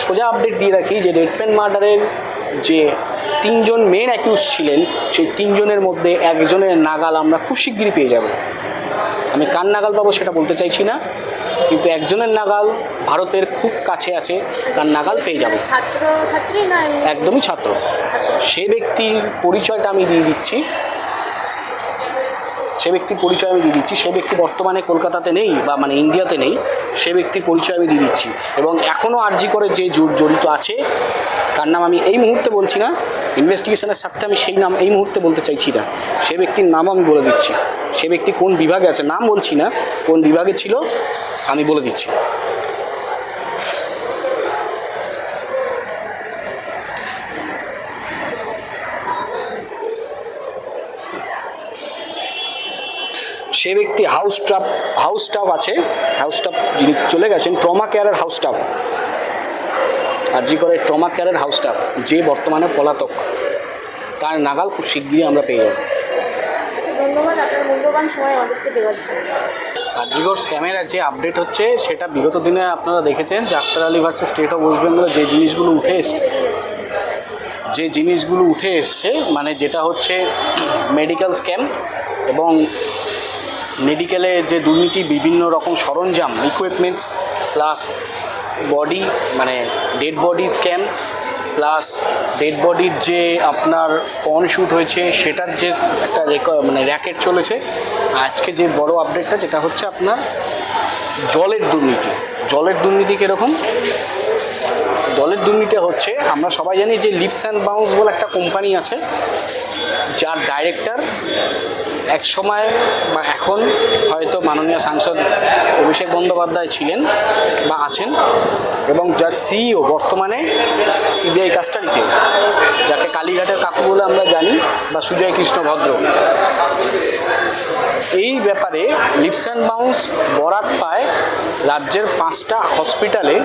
সোজা আপডেট দিয়ে রাখি যে রেড পেন মার্ডারের যে তিনজন মেন অ্যাকিউজ ছিলেন সেই তিনজনের মধ্যে একজনের নাগাল আমরা খুব শিগগিরই পেয়ে যাব। আমি কার নাগাল পাবো সেটা বলতে চাইছি না, কিন্তু একজনের নাগাল ভারতের খুব কাছে আছে, তার নাগাল পেয়ে যাবো। একদমই ছাত্র। সে ব্যক্তির পরিচয়টা আমি দিয়ে দিচ্ছি, সে ব্যক্তি বর্তমানে কলকাতাতে নেই বা মানে ইন্ডিয়াতে নেই। সে ব্যক্তির পরিচয় আমি দিয়ে দিচ্ছি এবং এখনও আরজি করে যে জড়িত আছে তার নাম আমি এই মুহূর্তে বলছি না, ইনভেস্টিগেশনের সাথে আমি সেই নাম এই মুহূর্তে বলতে চাইছি না। সে ব্যক্তির নাম আমি বলে দিচ্ছি, সে ব্যক্তি কোন বিভাগে আছে নাম বলছি না, কোন বিভাগে ছিল আমি বলে দিচ্ছি। সে ব্যক্তি হাউস স্টাফ আছে, হাউস স্টাফ যিনি চলে গেছেন, ট্রমা কেয়ারের হাউস স্টাফ, আরজি করে ট্রমা কেয়ারের হাউস স্টাফ, যে বর্তমানে পলাতক, তার নাগাল খুব শিগগিরই আমরা পেয়ে যাব। ধন্যবাদ আপনার মূল্যবান সময় আমাদেরকে দেওয়ার জন্য। আরজিকর স্ক্যামের যে আপডেট হচ্ছে সেটা বিগত দিনে আপনারা দেখেছেন যে Akhtar Ali versus state of West বেঙ্গলে যে জিনিসগুলো উঠে এসছে মানে যেটা হচ্ছে মেডিকেল স্ক্যাম এবং মেডিকেলে যে দুর্নীতি, বিভিন্ন রকম সরঞ্জাম ইকুইপমেন্টস, প্লাস বডি মানে dead body scam, plus dead বডির যে আপনার পর্ন শ্যুট হয়েছে সেটার যে একটা মানে র্যাকেট চলেছে। আজকে যে বড় আপডেটটা যেটা হচ্ছে আপনার জলের দুর্নীতি কীরকম? জলের দুর্নীতি হচ্ছে, আমরা সবাই জানি যে লিপস অ্যান্ড বাউন্স বলে একটা কোম্পানি আছে, যার ডাইরেক্টর এক সময় বা এখন হয়তো মাননীয় সাংসদ অভিষেক বন্দ্যোপাধ্যায় ছিলেন বা আছেন, এবং যার সিইও বর্তমানে সিবিআই কাস্টাডিতে, যাকে কালীঘাটের কাকু বলে আমরা জানি, বা সুজয় কৃষ্ণ ভদ্র। এই ব্যাপারে লিপস অ্যান্ড বাউন্স বরাত পায় রাজ্যের 5টা হসপিটালে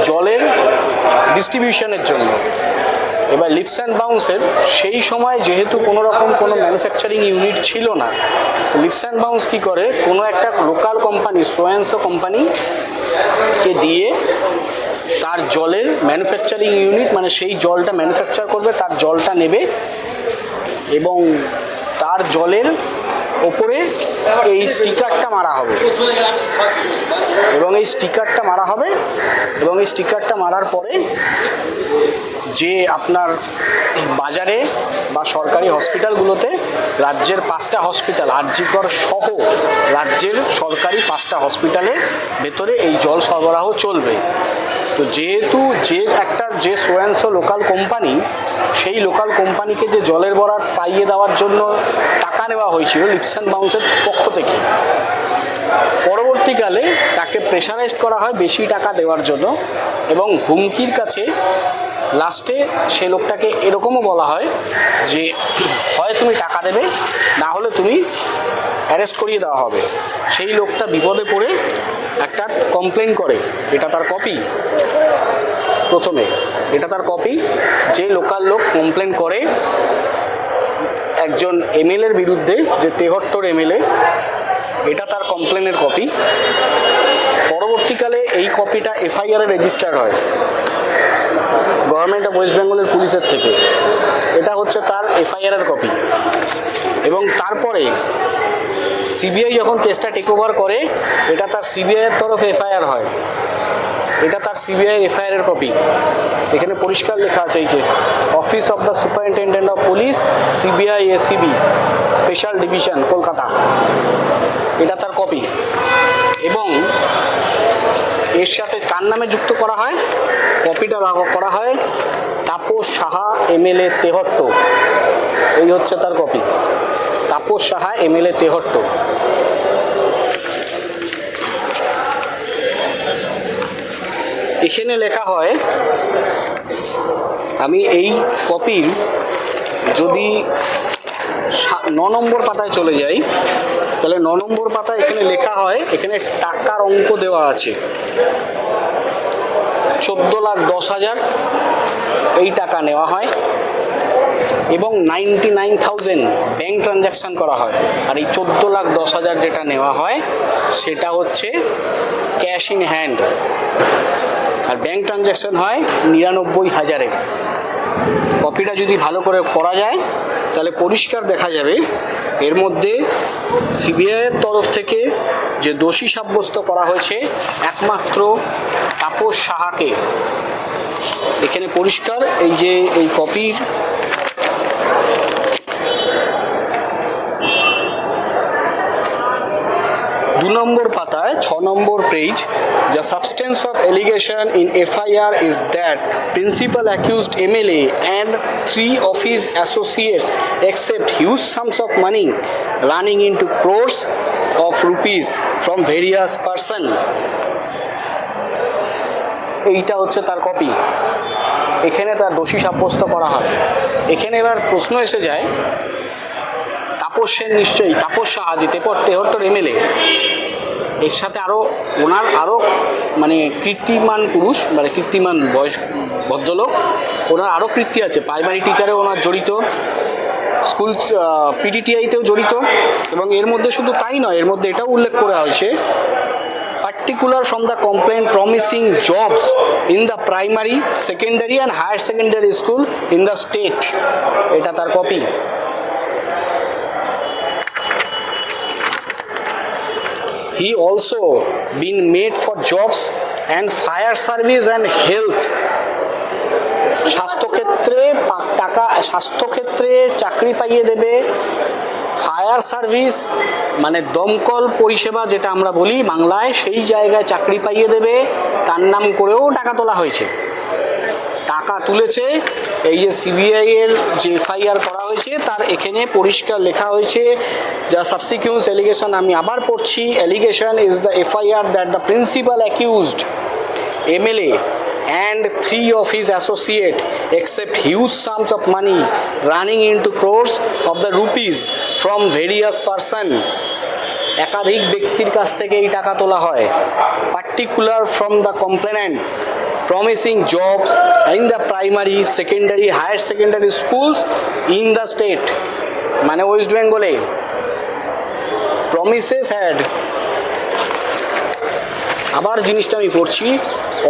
জলের ডিস্ট্রিবিউশনের জন্য। এবার লিপস অ্যান্ড বাউন্সের সেই সময় যেহেতু কোনো ম্যানুফ্যাকচারিং ইউনিট ছিল না, লিপস অ্যান্ড বাউন্স কী করে, কোনো একটা লোকাল কোম্পানি, সোয়ানসো কোম্পানিকে দিয়ে তার জলের ম্যানুফ্যাকচারিং ইউনিট, মানে সেই জলটা ম্যানুফ্যাকচার করবে, তার জলটা নেবে এবং তার জলের ওপরে এই স্টিকারটা মারা হবে এবং এই স্টিকারটা মারার পরে যে আপনার বাজারে বা সরকারি হসপিটালগুলোতে, রাজ্যের 5টা হসপিটাল আরজিকর সহ রাজ্যের সরকারি 5টা হসপিটালের ভেতরে এই জল সরবরাহ চলবে। তো যেহেতু যে সোয়ানসো লোকাল কোম্পানি, সেই লোকাল কোম্পানিকে যে জলের বরাত পাইয়ে দেওয়ার জন্য টাকা নেওয়া হয়েছিল লিপস অ্যান্ড বাউন্সের পক্ষ থেকে, পরবর্তীকালে তাকে প্রেশারাইজ করা হয় বেশি টাকা দেওয়ার জন্য এবং হুমকির কাছে লাস্টে সে লোকটাকে এরকমও বলা হয় যে হয় তুমি টাকা দেবে, না হলে তুমি অ্যারেস্ট করিয়ে দেওয়া হবে। সেই লোকটা বিপদে পড়ে একটা কমপ্লেন করে, এটা তার কপি, যে লোকাল লোক কমপ্লেন করে একজন এমএলএর বিরুদ্ধে, যে তেহট্টর এমএলএ, এটা তার কমপ্লেনের কপি। পরবর্তীকালে এই কপিটা এফআইআরে রেজিস্টার হয় গভর্নমেন্ট অফ ওয়েস্ট বেঙ্গলের পুলিশের থেকে, এটা হচ্ছে তার এফআইআরের কপি। এবং তারপরে সিবিআই যখন কেসটা টেক ওভার করে, এটা তার সিবিআইয়ের তরফে এফআইআর হয়, এটা তার সিবিআইয়ের এফআইআরের কপি। এখানে পরিষ্কার লেখা আছে এই যে office of the superintendent of police, CBI ACB special division Kolkata, এটা তার কপি। এবং এর সাথে কার নামে যুক্ত করা হয়, কপিটা করা হয় তাপস সাহা এমএলএ তেহট্ট, এই হচ্ছে তার কপি, তাপস সাহা এমএলএ তেহট্ট। এখানে লেখা হয়, আমি এই কপির যদি 9 নম্বর পাতায় চলে যাই, তাহলে 9 নম্বর পাতায় এখানে লেখা হয়, এখানে টাকার অঙ্ক দেওয়া আছে 14,10,000 এই টাকা নেওয়া হয় এবং 99,000 ব্যাঙ্ক ট্রানজ্যাকশান করা হয়। আর এই 14,10,000 যেটা নেওয়া হয় সেটা হচ্ছে ক্যাশ ইন হ্যান্ড। আর ব্যাংক ট্রানজ্যাকশন হয় 99,000-এর। কপিটা যদি ভালো করে করা যায় তাহলে পরিষ্কার দেখা যাবে এর মধ্যে সিবিআইয়ের তরফ থেকে যে দোষী সাব্যস্ত করা হয়েছে একমাত্র তাপস সাহাকে। এখানে পরিষ্কার এই যে এই কপির দু নম্বর পাতায় 6 নম্বর page, the substance of allegation in FIR is that principal accused MLA and 3 of his associates accept huge sums of money running into crores of rupees from various person। এইটা হচ্ছে তার কপি। এখানে তার দোষী সাব্যস্ত করা হয়। এখানে এবার প্রশ্ন এসে যায়, তাপস সেন নিশ্চয়ই, তাপস সাহা যে তেহট্টর এমএলএ, এর সাথে ওনার মানে কীর্তিমান পুরুষ, মানে কীর্তিমান বয়স ভদ্রলোক, ওনার আরও কীর্তি আছে। প্রাইমারি টিচারেও ওনার জড়িত, স্কুল পিটিটিআইতেও জড়িত, এবং এর মধ্যে শুধু তাই নয়, এর মধ্যে এটাও উল্লেখ করা হয়েছে particular from the complaint promising jobs in the primary, secondary and higher secondary school in the state। এটা তার copy. He also been made for jobs and fire service and health। স্বাস্থ্যক্ষেত্রে চাকরি পাইয়ে দেবে, ফায়ার সার্ভিস মানে দমকল পরিষেবা যেটা আমরা বলি বাংলায়, সেই জায়গায় চাকরি পাইয়ে দেবে, তার নাম করেও টাকা তোলা হয়েছে। টাকা তুলেছে। এই যে সিবিআই এর যে এফআইআর করা হয়েছে তার এখানে পরিষ্কার লেখা হয়েছে, যা সাবসিকিউয়েন্ট এলিগেশন, আমি আবার পড়ছি, allegation is the FIR that the principal accused MLA and 3 of his associates accept huge sums of money running into crores of the rupees from various person। একাধিক ব্যক্তির কাছ থেকে এই টাকা তোলা হয়। Particular from the complainant promising jobs in the primary, secondary, higher secondary schools in the state, মানে West বেঙ্গলে। promises had, আবার জিনিসটা আমি পড়ছি,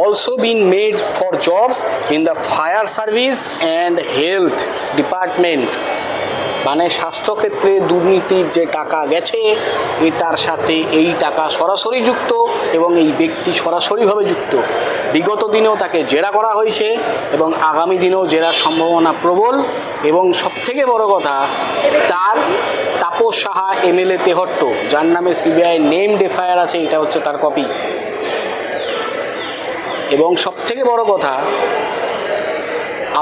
also been made for jobs in the fire service and health department। মানে স্বাস্থ্যক্ষেত্রে দুর্নীতির যে টাকা গেছে এটার সাথে এই টাকা সরাসরি যুক্ত এবং এই ব্যক্তি সরাসরিভাবে যুক্ত। বিগত দিনেও তাকে জেরা করা হয়েছে এবং আগামী দিনেও জেরার সম্ভাবনা প্রবল। এবং সবথেকে বড় কথা, তার তাপস সাহা এমএলএ তেহট্ট, যার নামে সিবিআই নেমড এফআইআর আছে, এটা হচ্ছে তার কপি। এবং সবথেকে বড় কথা,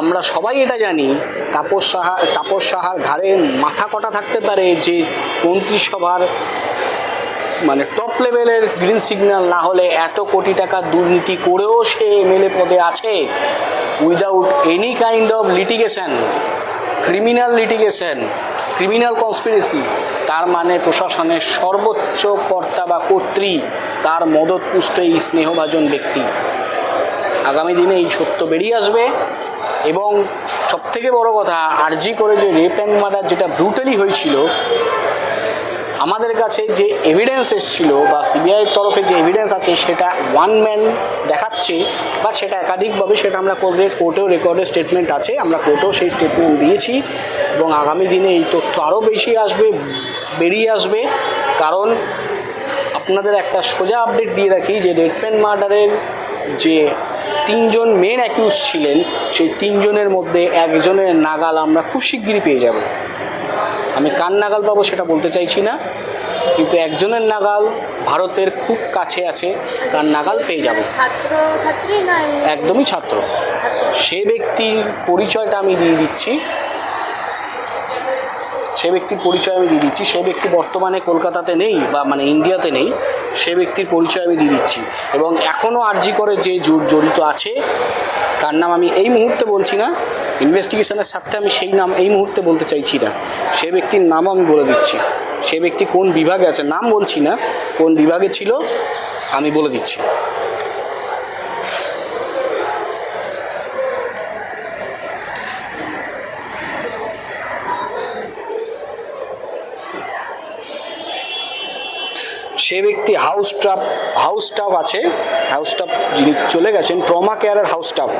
আমরা সবাই এটা জানি, তাপস সাহার ঘাড়ে মাথা কটা থাকতে পারে যে মন্ত্রিসভার মানে টপ লেভেলের গ্রিন সিগন্যাল না হলে এত কোটি টাকা দুর্নীতি করেও সে এমএলএ পদে আছে without any kind of litigation, criminal conspiracy. তার মানে প্রশাসনের সর্বোচ্চ কর্তা বা কর্ত্রী তার মদতপুষ্ট এই স্নেহভাজন ব্যক্তি। আগামী দিনে এই সত্য বেরিয়ে আসবে। এবং সবথেকে বড় কথা, আরজি করে যে রেপ অ্যান্ড মার্ডার যেটা ব্রুটালি হয়েছিল, আমাদের কাছে যে এভিডেন্স এসেছিল বা সিবিআইয়ের তরফে যে এভিডেন্স আছে সেটা ওয়ান ম্যান দেখাচ্ছে, বা সেটা একাধিকভাবে, সেটা আমরা কোর্টেও রেকর্ডের স্টেটমেন্ট আছে, আমরা কোর্টেও সেই স্টেটমেন্ট দিয়েছি। এবং আগামী দিনে এই তথ্য আরও বেশি বেরিয়ে আসবে। কারণ আপনাদের একটা সোজা আপডেট দিয়ে রাখি যে রেপ অ্যান্ড মার্ডারের যে 3 জন মেন অ্যাকিউজ ছিলেন, সেই 3 জনের মধ্যে একজনের নাগাল আমরা খুব শিগগিরই পেয়ে যাব। আমি কার নাগাল পাবো সেটা বলতে চাইছি না, কিন্তু একজনের নাগাল ভারতের খুব কাছে আছে, তার নাগাল পেয়ে যাব। একদমই ছাত্র। সে ব্যক্তির পরিচয়টা আমি দিয়ে দিচ্ছি, সে ব্যক্তি বর্তমানে কলকাতাতে নেই বা মানে ইন্ডিয়াতে নেই, সে ব্যক্তির পরিচয় আমি দিয়ে দিচ্ছি। এবং এখনও আরজি করে যে জড়িত আছে তার নাম আমি এই মুহূর্তে বলছি না, ইনভেস্টিগেশনের সাথে আমি সেই নাম এই মুহূর্তে বলতে চাইছি না। সে ব্যক্তির নামও আমি বলে দিচ্ছি, সে ব্যক্তি কোন বিভাগে আছে, নাম বলছি না, কোন বিভাগে ছিল আমি বলে দিচ্ছি। সে ব্যক্তি হাউস স্টাফ আছে, হাউস স্টাফ যিনি চলে গেছেন, ট্রমা কেয়ারের হাউস স্টাফ,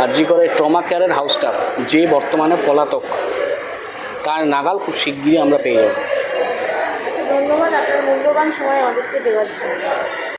আরজি করে ট্রমা কেয়ারের হাউস স্টাফ, যে বর্তমানে পলাতক, তার নাগাল খুব শিগগিরই আমরা পেয়ে যাব। আচ্ছা, ধন্যবাদ আপনার মূল্যবান সময় আমাদেরকে দেওয়ার জন্য।